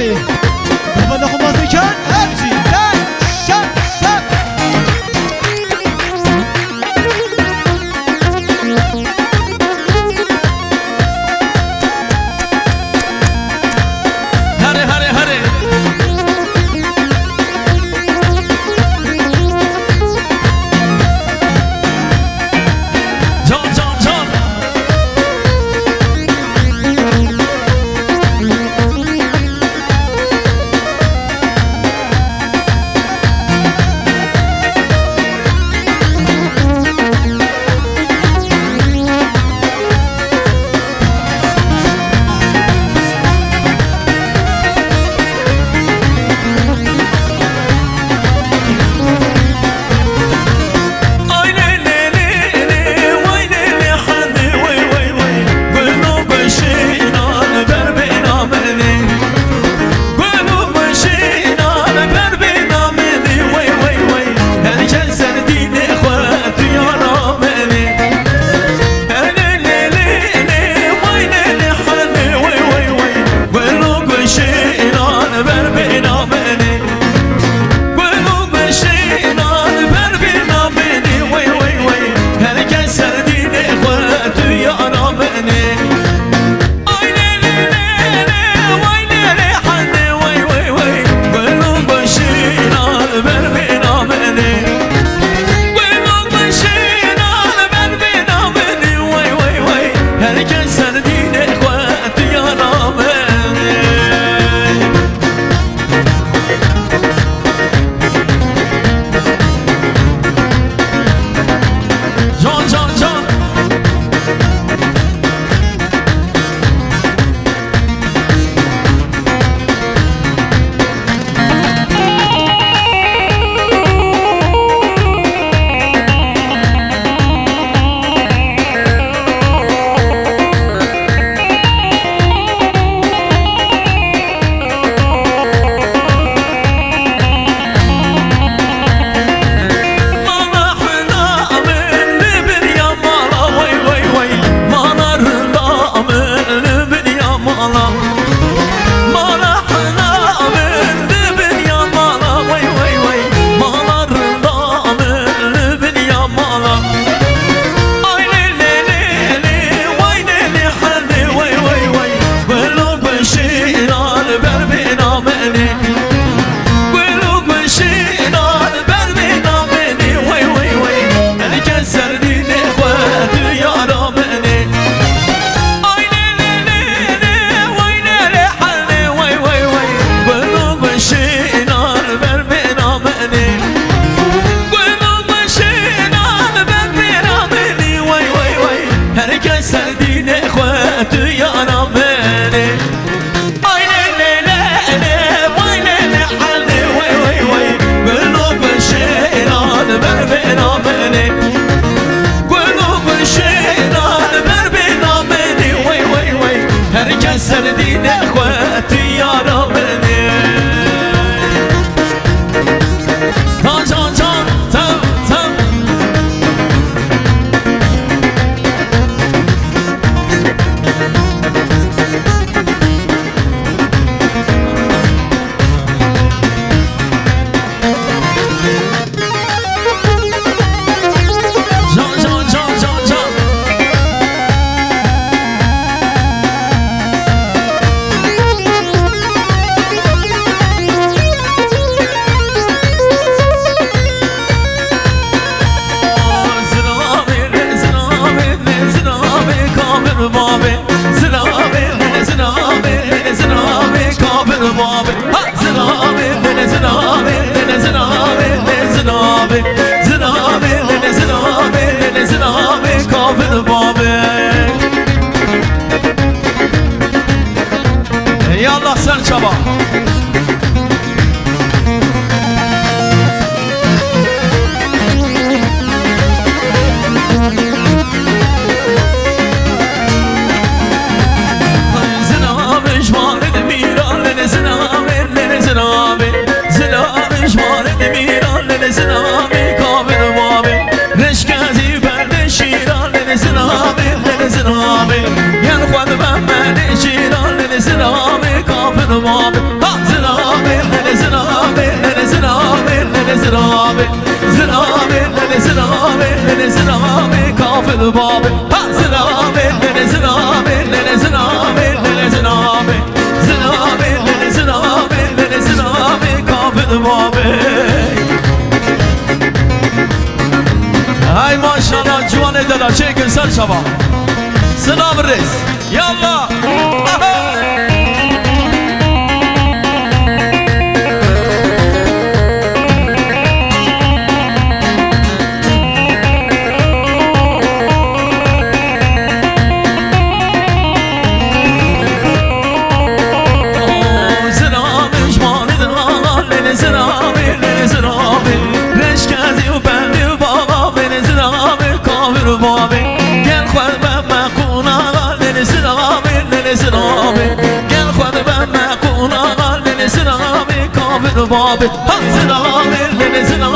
بله بابا خب بازی کرد هرچی شب شب هره هره هره جان جان جان سردين اخواتي يا ربني جان جان جان تم تم يلا سن شباب Yan خود من شیران لنزنامه کافر مابه زرابي زرابي لني زرابي لني زرابي كافر بابي ها زرابي لني زرابي لني زرابي لني زرابي زرابي لني زرابي لني زرابي كافر بابي هاي ما شاء الله جوان دلا شيكن سر شباب سلام الرئيس يلا بابي قال خذ بما كونا لنسرابي لنسرابي قال خذ بما كونا لنسرابي كافر بابي ها سرابي لنسرابي